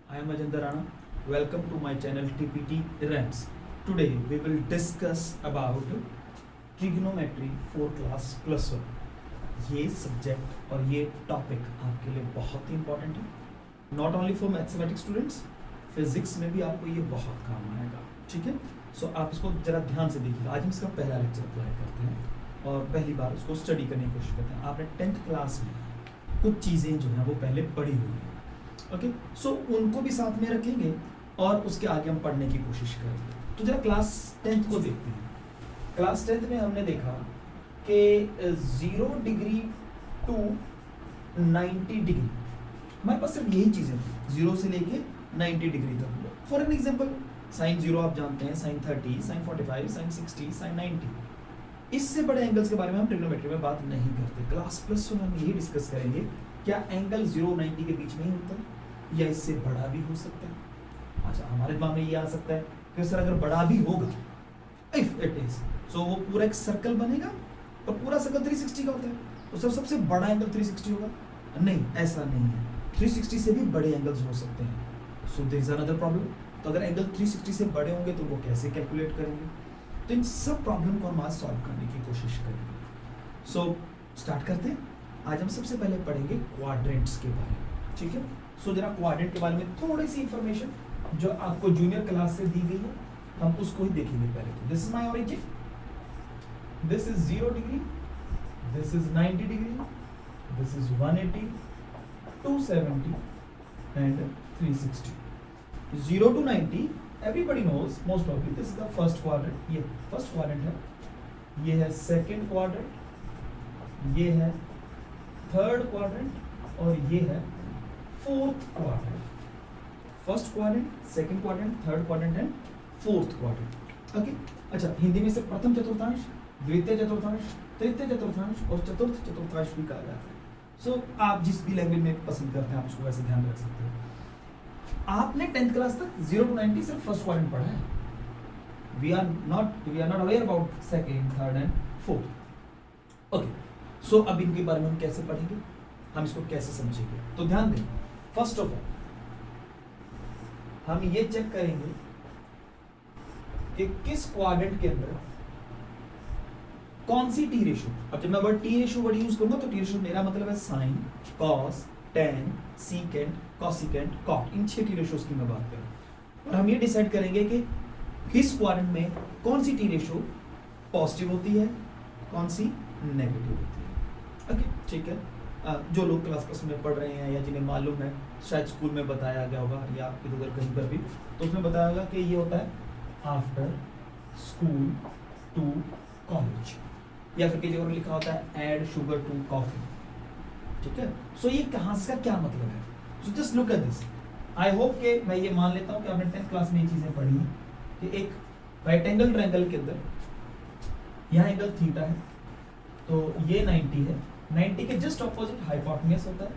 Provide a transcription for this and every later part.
I am Ajay Rana. Welcome to my channel TPT Rents. Today we will discuss about trigonometry for class plus one. ये subject और ये topic आपके लिए बहुत ही important है. Not only for mathematics students, physics में भी आपको ये बहुत काम आएगा. ठीक है, सो आप इसको जरा ध्यान से देखिए. आज हम इसका पहला लेक्चर अप्लाई करते हैं और पहली बार उसको स्टडी करने की कोशिश करते हैं. आपने 10th क्लास में कुछ चीज़ें जो हैं वो पहले पढ़ी हुई हैं. ओके, सो उनको भी साथ में रखेंगे और उसके आगे हम पढ़ने की कोशिश करेंगे. तो जरा क्लास 10th को देखते हैं. क्लास 10th में हमने देखा कि 0 डिग्री टू 90 डिग्री हमारे पास सिर्फ यही चीज़ें थी, 0 से लेके 90 डिग्री तक. फॉर एन एग्जाम्पल साइन 0 आप जानते हैं, साइन 30, साइन 45, साइन 60, साइन 90. इससे बड़े एंगल्स के बारे में हम ट्रिग्नोमेट्री में बात नहीं करते. क्लास प्लस वन हम यही डिस्कस करेंगे, क्या एंगल 0-90 के बीच में ही होता है या इससे बड़ा भी हो सकता है. अच्छा, हमारे दिमाग में ये आ सकता है कि सर अगर बड़ा भी होगा, इफ इट इज, सो वो पूरा एक सर्कल बनेगा और पूरा सर्कल 360 का होता है, तो सर सबसे बड़ा एंगल 360 होगा. नहीं, ऐसा नहीं है. 360 से भी बड़े एंगल्स हो सकते हैं. So there is another problem. तो अगर एंगल 360 से बड़े होंगे तो वो कैसे कैलकुलेट करेंगे. तो इन सब प्रॉब्लम को हम आज सॉल्व करने की कोशिश करेंगे. सो स्टार्ट करते हैं. आज हम सबसे पहले पढ़ेंगे क्वाड्रेंट्स के बारे में. ठीक है, सो जरा क्वाड्रेंट के बारे में थोड़ी सी इंफॉर्मेशन जो आपको जूनियर क्लास से दी गई है हम उसको ही देखेंगे पहले. तो this is my origin, this is 0 degree, this is 90 degree, this is 180, 270 and 360. 0 to 90 everybody knows most probably this is the first quadrant. ये फर्स्ट क्वाड्रेंट है, ये है सेकंड क्वाड्रेंट, ये है थर्ड क्वाड्रेंट और ये है fourth quadrant. First quadrant, second quadrant, third quadrant and fourth quadrant. Okay, अच्छा, हिंदी में से प्रथम चतुर्थांश, द्वितीय चतुर्थांश, तृतीय चतुर्थांश और चतुर्थ चतुर्थांश भी कहा जाता है. सो आप जिस भी लैंग्वेज में पसंद करते हैं आप उसको वैसे ध्यान रख सकते हैं. आपने 10th क्लास तक 0 to 90 सिर्फ फर्स्ट क्वाड्रेंट पढ़ा है. We are not aware about second, third and fourth. Okay, so अब इनके बारे में हम कैसे पढ़ेंगे, हम इसको कैसे समझेंगे. तो ध्यान दें, फर्स्ट ऑफ ऑल हम ये चेक करेंगे कि किस क्वाड्रेंट के अंदर कौन सी टी रेशो. अब जब मैं word T ratio word use करूंगा तो टी रेशो मेरा मतलब है sine, cos, tan, secant, cosecant, cot. इन 6 टी रेशोस की मैं बात करूं और हम ये डिसाइड करेंगे कि किस क्वाड्रेंट में कौन सी टी रेशो पॉजिटिव होती है, कौन सी नेगेटिव होती है. ओके, ठीक है. जो लोग क्लास प्लस में पढ़ रहे हैं या जिन्हें मालूम है, शायद स्कूल में बताया गया होगा या इधर उधर कहीं पर भी, तो उसमें बताया होगा कि ये होता है आफ्टर स्कूल टू कॉलेज, या फिर कई जगह लिखा होता है ऐड शुगर टू कॉफी. ठीक है, सो ये कहाँ से क्या मतलब है. So just look at this. I hope कि मैं ये मान लेता हूँ कि आपने 10th क्लास में ये चीज़ें पढ़ी हैं कि एक राइट एंगल ट्रायंगल के अंदर यहाँ एंगल थीटा है, तो ये 90 है. 90 के जस्ट ऑपोजिट हाइपोटेन्यूज होता है,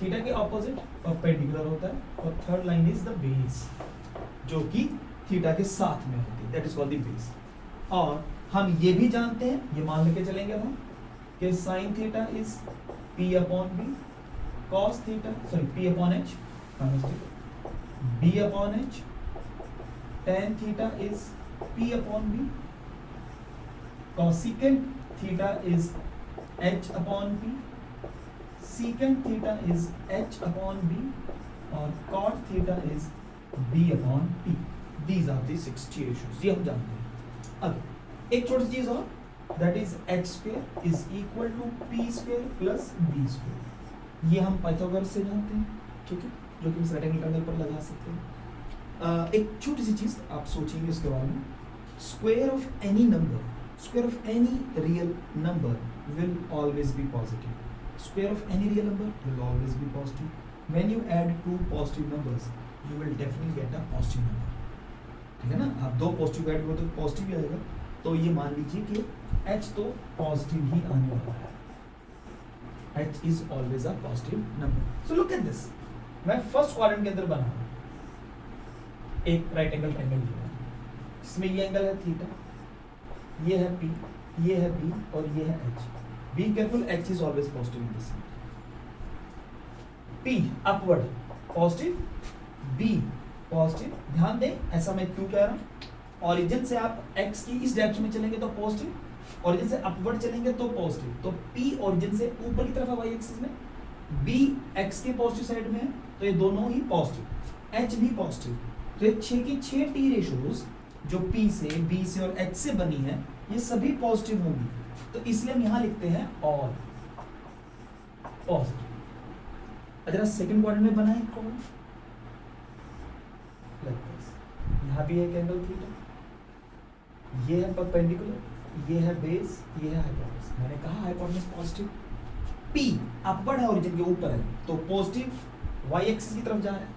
थीटा के ऑपोजिट परपेंडिकुलर होता है और third line is the base जो कि थीटा के साथ में होती है, that is called the base. और हम ये भी जानते हैं, ये मान लेके चलेंगे हम कि sign theta is P upon B, cos theta, sorry, P upon H, B upon H, tan theta is P upon B, cosecant theta is H upon P, secant theta is H upon B, और cot theta is B upon P. These are the 6 ratios. ये हम जानते हैं. अब एक छोटी चीज और, that is h square is equal to p square plus b square. ये हम पाइथागोरस से जानते हैं. ठीक है, जो कि इस राइट एंगल ट्रायंगल पर लगा सकते हैं. एक छोटी सी चीज आप सोचेंगे इसके बारे में. Square of any number, square of any real number will always be positive. Square of any real number will always be positive. When you add 2 positive numbers you will definitely get a positive number. ठीक है ना, आप 2 positive add करो तो positive ही आएगा. तो ये मान लीजिए कि h तो पॉजिटिव ही आने वाला है. h is always a positive number. So look at this. मैं फर्स्ट क्वाड्रेंट के अंदर बना रहा हूं एक राइट एंगल ट्रायंगल लिया, इसमें ये एंगल है थीटा, ये है p, ये है b और ये है h. Be careful, h is always positive in this. p upward positive, be positive. ध्यान दें ऐसा मैं क्यों कह रहा हूं, ओरिजिन से आप x की इस डायरेक्शन में चलेंगे तो पॉजिटिव, ओरिजिन से अपवर्ड चलेंगे तो पॉजिटिव। तो p ओरिजिन से ऊपर की तरफ है y एक्सिस में, b x के पॉजिटिव साइड में है, तो ये दोनों ही पॉजिटिव, h भी पॉजिटिव। तो ये 6 की 6 टी रेशोज जो p से b से और h से बनी है ये सभी पॉजिटिव होंगी, तो इसलिए हम यहां लिखते हैं ऑल पॉजिटिव। अगर सेकंड क्वाड्रेंट में बना है कौन, यहां भी एक एंगल थीटा, ये है परपेंडिकुलर, ये है बेस, ये है हाइपोटेनस। मैंने कहा हाइपोटेनस पॉजिटिव, p अपवर्ड है ओरिजिन के ऊपर है तो पॉजिटिव y एक्सिस की तरफ जा रहा है,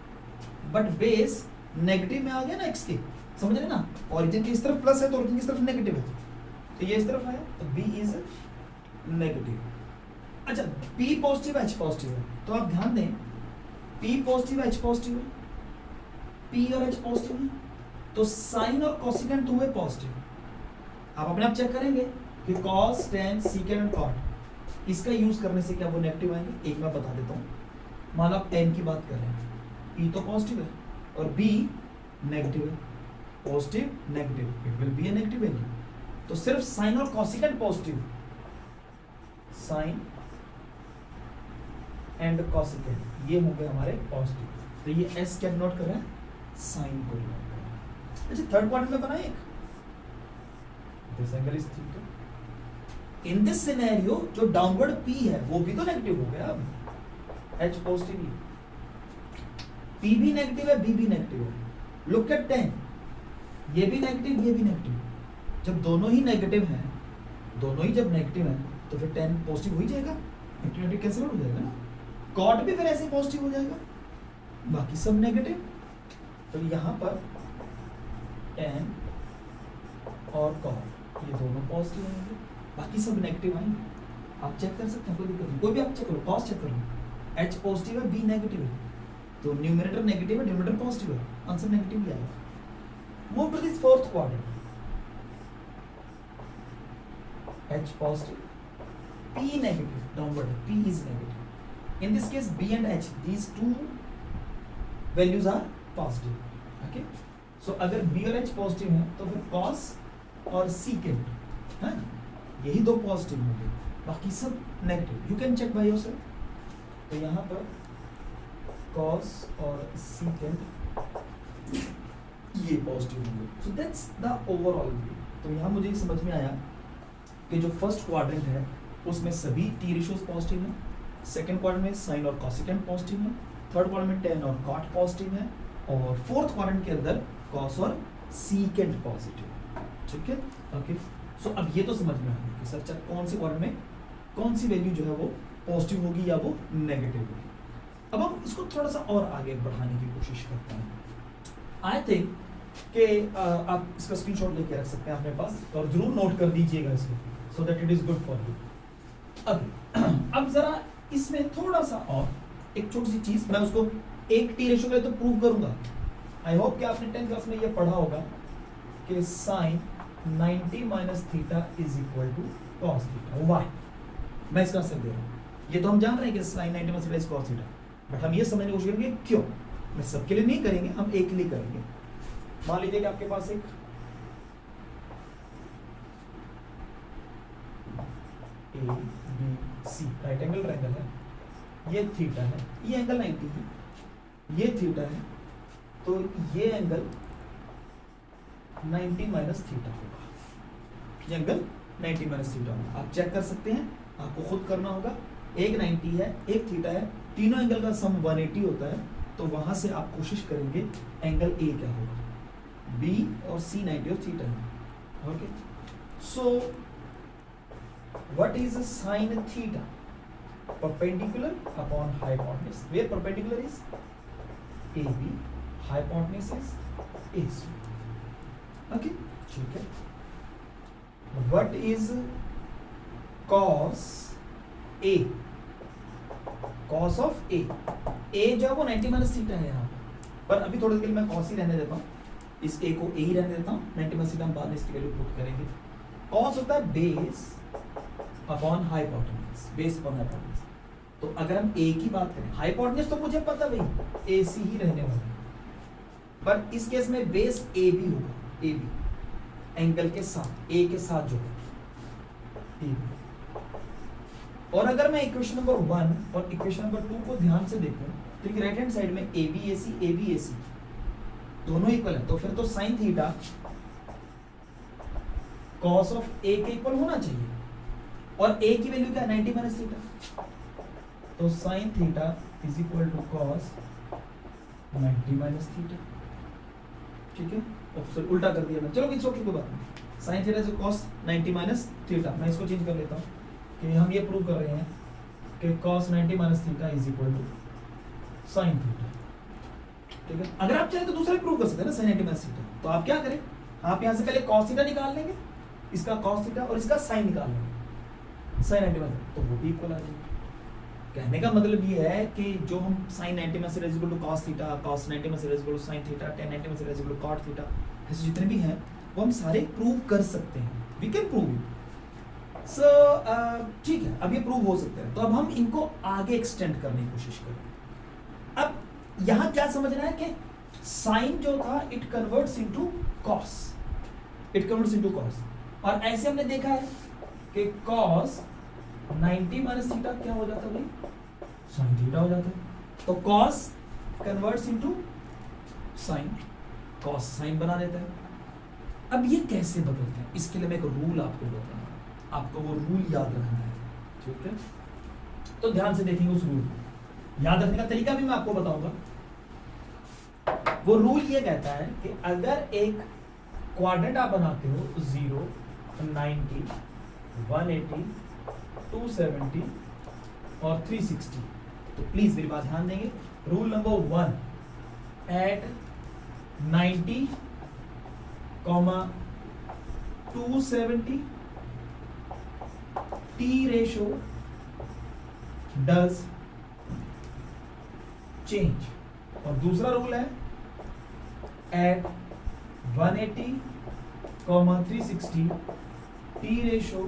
बट बेस नेगेटिव में आ गया ना x के, समझ रहे ना, ओरिजिन की इस तरफ प्लस है तो ओरिजिन की इस तरफ नेगेटिव है, तो ये इस तरफ आया तो b इज नेगेटिव। अच्छा p पॉजिटिव h पॉजिटिव है, तो आप ध्यान दें p पॉजिटिव h पॉजिटिव है, p और h पॉजिटिव है, तो साइन और कोसिकेंट हुए पॉजिटिव। आप अपने आप चेक करेंगे कि cos tan secant और cot इसका यूज करने से क्या वो नेगेटिव आएंगे। एक मैं बता देता हूं, मान लो आप tan की बात कर रहे हैं, p तो पॉजिटिव है और b नेगेटिव है, positive negative, it will be a negative value. तो सिर्फ साइन और cosecant positive, sine and cosecant ये होंगे हमारे पॉजिटिव, तो ये s क्या नोट कर रहा है, साइन को नोट कर रहा है। अच्छा थर्ड क्वाड्रेंट में बनाए एक, this angle is theta. In this scenario जो डाउनवर्ड p है वो भी तो नेगेटिव हो गया, अब h पॉजिटिव है, p भी नेगेटिव है, b भी नेगेटिव है। लुक एट tan, ये भी नेगेटिव ये भी नेगेटिव, जब दोनों ही नेगेटिव हैं, दोनों ही जब नेगेटिव हैं तो फिर tan पॉजिटिव हो ही जाएगा, नेगेटिव कैंसिल हो जाएगा ना, cot भी फिर ऐसे पॉजिटिव हो जाएगा, बाकी सब नेगेटिव। तो यहाँ पर tan और cot ये दोनों पॉजिटिव होंगे, बाकी सब नेगेटिव आएंगे। आप चेक कर सकते हैं, कोई दिक्कत नहीं, कोई भी आप चेक करो, cos चेक करो, h पॉजिटिव है b नेगेटिव है, तो न्यूमरेटर नेगेटिव है डिनोमिनेटर पॉजिटिव है, आंसर नेगेटिव ही आएगा। Move to this fourth quadrant, h positive, p negative, downward, p is negative. In this case, b and h, these two values are positive. Okay? So अगर b और h positive हैं, तो फिर cos और secant, है यही दो positive होंगे, बाकी सब negative. You can check by yourself. तो यहाँ पर cos और secant ये positive होंगे. So that's the overall view. तो यहाँ मुझे समझ में आया कि जो फर्स्ट क्वाड्रेंट है उसमें सभी टी रेशियोज पॉजिटिव हैं, सेकंड क्वाड्रेंट में साइन और कोसिकेंट पॉजिटिव है, थर्ड क्वाड्रेंट में tan और cot पॉजिटिव है, और फोर्थ क्वाड्रेंट के अंदर cos और secant पॉजिटिव है। ठीक है, ओके। सो अब ये तो समझ में आ गया कि सर कौन से क्वाड्रेंट में कौन सी वैल्यू जो है वो पॉजिटिव होगी या वो नेगेटिव होगी। अब हम इसको थोड़ा सा और आगे बढ़ाने की कोशिश करते हैं। आई थिंक कि आप इसका स्क्रीनशॉट लेके रख सकते हैं अपने पास और जरूर नोट कर दीजिएगा इसको, so that it is good for you. अब जरा इसमें थोड़ा सा और एक छोटी सी चीज, मैं उसको एक टी रेशियो के लिए तो प्रूव करूंगा। आई होप कि आपने 10th क्लास में ये पढ़ा होगा कि sine 90 minus theta is equal to cos theta. Why मैं इसका आंसर दे रहा हूँ, ये तो हम जान रहे हैं कि sine 90 minus theta is cos theta, but हम ये समझने की कोशिश करेंगे क्यों। मैं सबके लिए नहीं करेंगे, हम एक के लिए करेंगे। मान लीजिए कि आपके पास एक A B C right angle triangle है, ये थीटा है, ये एंगल 90 है, ये थीटा है, तो ये एंगल 90 माइनस थीटा होगा, ये एंगल 90 माइनस थीटा होगा। आप चेक कर सकते हैं, आपको खुद करना होगा। एक 90 है, एक थीटा है, तीनों एंगल का सम 180 होता है, तो वहां से आप कोशिश करेंगे एंगल ए क्या होगा। B और C 90 और थीटा है। Okay, so what is sin theta? perpendicular upon hypotenuse, where perpendicular is AB, hypotenuse is AC. Okay, ठीक है। what is cos A? cos of A, A जो है वो 90 माइनस थीटा है यहाँ पर अभी थोड़ी देर के लिए मैं cos ही रहने देता हूँ, इस A को A ही रहने देता हूँ, 90 माइनस थीटा हम बाद में इसकी वैल्यू पुट करेंगे। cos होता है base upon hypotenuse, base upon hypotenuse. तो अगर हम A की बात करें, हाइपोटेन्यूज तो मुझे पता भाई AC ही रहने वाला है, पर इस केस में बेस ए बी होगा, ए बी एंगल के साथ, ए के साथ जो है ए बी। और अगर मैं इक्वेशन नंबर 1 और इक्वेशन नंबर 2 को ध्यान से देखूं तो राइट हैंड साइड में ए बी ए सी दोनों इक्वल है, तो फिर तो साइन थीटा कॉस ऑफ ए के इक्वल होना चाहिए, और ए की वैल्यू क्या है 90 माइनस थीटा, तो sine theta is equal to cos 90 minus theta. ठीक है, तो उल्टा कर दिया मैं, चलो इट्स ओके, कोई बात नहीं। Sign theta is cos 90 minus theta, मैं इसको चेंज कर लेता हूँ कि हम ये प्रूव कर रहे हैं कि cos 90 minus theta is equal to sine theta. ठीक है, अगर आप चाहें तो दूसरा प्रूव कर सकते हैं ना sin 90 माइनस थीटा, तो आप क्या करें, आप यहाँ से पहले cos थीटा निकाल लेंगे, इसका cos थीटा और इसका sin निकाल लेंगे, sin 90 माइनस, तो वो भी इक्वल आ जाएगा। कहने का मतलब ये है कि जो हम sin 90 minus theta is equal to cos theta, cos 90 minus theta is equal to sin theta, tan 90 minus theta is equal to cot theta, ऐसे जितने भी हैं वो हम सारे प्रूव कर सकते हैं, वी कैन प्रूव इट। सो ठीक है, अब ये प्रूव हो सकते हैं, तो अब हम इनको आगे एक्सटेंड करने की कोशिश करेंगे। अब यहां क्या समझना है कि साइन जो था it converts into cos, it converts into cos, और ऐसे हमने देखा है कि कॉस 90 माइनस थीटा क्या हो जाता है भाई, साइन थीटा हो जाता है, तो cos converts into sine, cos sine बना देता है। अब ये कैसे बदलते हैं, इसके लिए मैं एक रूल आपको बता रहा हूं, आपको वो रूल याद रखना है। ठीक है, तो ध्यान से देखेंगे उस रूल को, याद रखने का तरीका भी मैं आपको बताऊंगा। वो रूल ये कहता है कि अगर एक क्वाड्रेंट आप बनाते हो 0, 90, 180, 270 और 360, तो प्लीज मेरी बात ध्यान देंगे। Rule number 1, at 90, 270 T ratio does change, और दूसरा रूल है at 180, 360 T ratio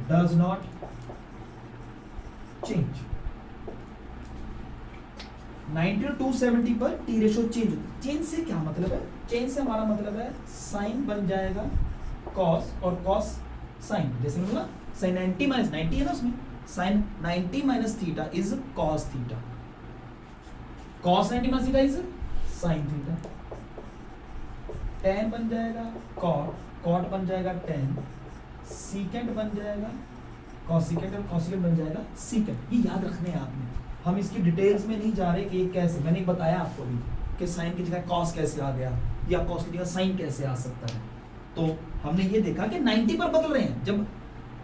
does not change। 90 और 270 पर T रेशो चेंज, चेंज से क्या मतलब है, चेंज से हमारा मतलब है साइन बन जाएगा कॉस और कॉस साइन, जैसे मैंने बोला साइन 90 माइनस 90 है ना, उसमें sine 90 minus theta is cos theta, cos 90 minus theta is sine theta, tan बन जाएगा कॉट, कॉट बन जाएगा tan, सीकेंट बन जाएगा कॉसिकेंट, और कॉसिकेंट बन जाएगा सीकेंट। ये याद रखने हैं आपने, हम इसकी डिटेल्स में नहीं जा रहे कि ये कैसे, मैंने बताया आपको भी कि साइन की जगह कॉस कैसे आ गया या कॉस की जगह साइन कैसे आ सकता है। तो हमने ये देखा कि 90 पर बदल रहे हैं, जब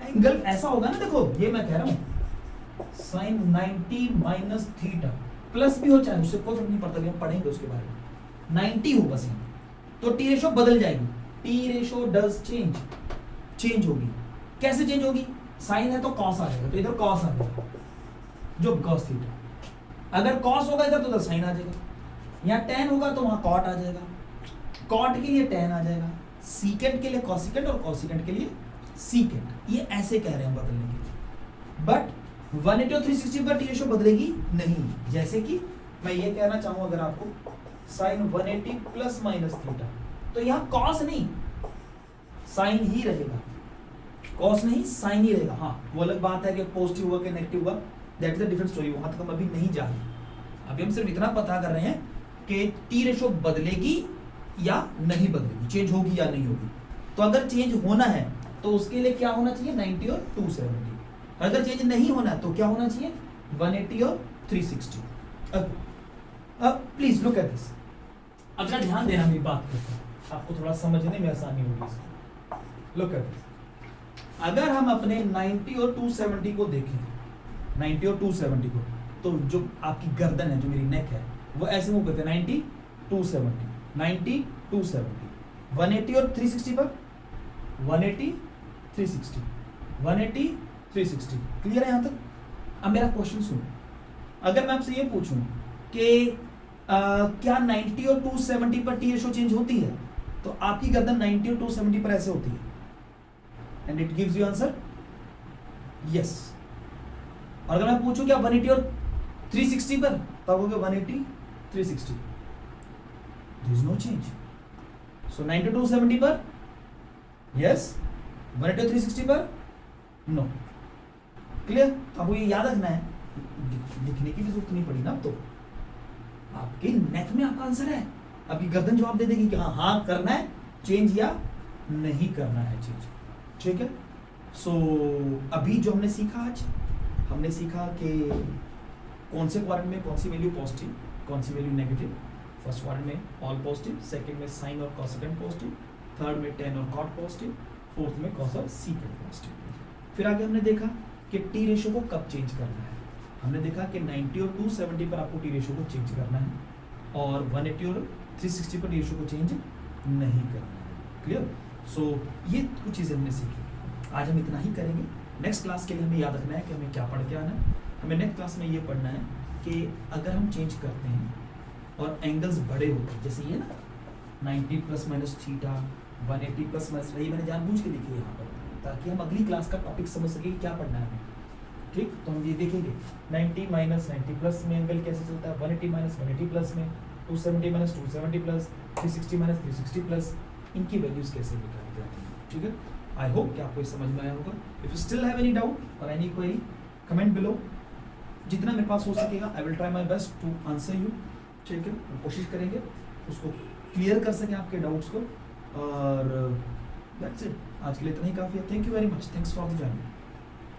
एंगल ऐसा होगा ना, देखो ये मैं कह रहा हूं साइन 90 माइनस थीटा, प्लस भी हो चाहे उससे कोई फर्क नहीं पड़ता, हम पढ़ेंगे उसके बारे में, 90 होगा साइन, तो टी रेशो बदल जाएगी, T ratio does change, change होगी। कैसे चेंज होगी, साइन है तो कॉस आ जाएगा, तो इधर कॉस आ जाएगा जो कॉस थीटा, अगर कॉस होगा इधर तो उधर साइन आ जाएगा, यहाँ tan होगा तो वहां कॉट आ जाएगा, कॉट के लिए tan आ जाएगा, सीकेंट के लिए कॉसिकेंट और कॉसिकेंट के लिए सीकेंट। ये ऐसे कह रहे हैं बदलने के लिए, बट 180 और 360 पर टी रेशो बदलेगी नहीं। जैसे कि मैं ये कहना चाहूं अगर आपको साइन 180 प्लस माइनस थीटा, तो यहाँ कॉस नहीं साइन ही रहेगा, कॉस नहीं साइन ही रहेगा। हाँ वो अलग बात है कि पॉजिटिव होगा कि नेगेटिव होगा, that is a different story, वहां तक हम अभी नहीं जा रहे। अभी हम सिर्फ इतना पता कर रहे हैं कि टी रेशो बदलेगी या नहीं बदलेगी, चेंज होगी या नहीं होगी। तो अगर चेंज होना है तो उसके लिए क्या होना चाहिए 90 और 270, अगर चेंज नहीं होना है तो क्या होना चाहिए 180 और 360। अब प्लीज लुक एट दिस, अगर ध्यान देना मेरी बात करते हैं, आपको थोड़ा समझने में आसानी होगी इसको। लुक एट दिस, अगर हम अपने 90 और 270 को देखें, 90 और 270 को, तो जो आपकी गर्दन है, जो मेरी नेक है, वो ऐसे मूव करते हैं 90 270 90 270, 180 और 360 पर 180 360 180 360। क्लियर है यहाँ तक? अब मेरा क्वेश्चन सुनो, अगर मैं आपसे ये पूछूं कि क्या 90 और 270 पर टी रेशो चेंज होती है, तो आपकी गर्दन 90 और 270 पर ऐसे होती है, and it gives you answer yes. और अगर मैं पूछूं क्या 180 और 360 पर, तब होगा 180 360। There is no change. So 90 to 70 पर यस, 180 360 पर नो. क्लियर? आपको ये याद रखना है, लिखने की भी जरूरत नहीं पड़ी ना. अब तो आपके नेक में आपका आंसर है, आपकी गर्दन जवाब दे देगी कि हाँ हाँ करना है चेंज या नहीं करना है चेंज. ठीक है. सो अभी जो हमने सीखा, आज हमने सीखा कि कौन से क्वाड्रेंट में कौन सी वैल्यू पॉजिटिव, कौन सी वैल्यू नेगेटिव. फर्स्ट क्वाड्रेंट में ऑल पॉजिटिव, सेकंड में साइन और कोसेकेंट पॉजिटिव, थर्ड में टेन और कॉट पॉजिटिव, फोर्थ में कॉस और सीकेंट पॉजिटिव. फिर आगे हमने देखा कि टी रेशो को कब चेंज करना है. हमने देखा कि 90 और 270 पर आपको टी रेशो को चेंज करना है और 180 और 360 पर टी रेशो को चेंज नहीं करना है. क्लियर? सो ये कुछ चीज़ें हमने सीखी. आज हम इतना ही करेंगे. नेक्स्ट क्लास के लिए हमें याद रखना है कि हमें क्या पढ़ के आना है. हमें नेक्स्ट क्लास में ये पढ़ना है कि अगर हम चेंज करते हैं और एंगल्स बड़े होते हैं, जैसे ये ना 90 plus minus theta, 180 plus minus, ये मैंने जानबूझ के लिखे यहाँ पर ताकि हम अगली क्लास का टॉपिक समझ सकें क्या पढ़ना है हमें. ठीक, तो हम ये देखेंगे 90 माइनस 90 प्लस में एंगल कैसे चलता है, 180 माइनस 180 प्लस में, 270 माइनस 270 प्लस, 360 माइनस 360 प्लस, इनकी वैल्यूज कैसे निकाली जाती हैं. ठीक है. आई होप कि आपको ये समझ में आया होगा. If you still have any doubt और एनी क्वेरी, कमेंट बिलो. जितना मेरे पास हो सकेगा I will try my best to answer you. ठीक है, हम कोशिश करेंगे उसको क्लियर कर सकें आपके डाउट्स को. और दैट्स इट. आज के लिए इतना ही काफ़ी है. Thank you very much. Thanks for the journey.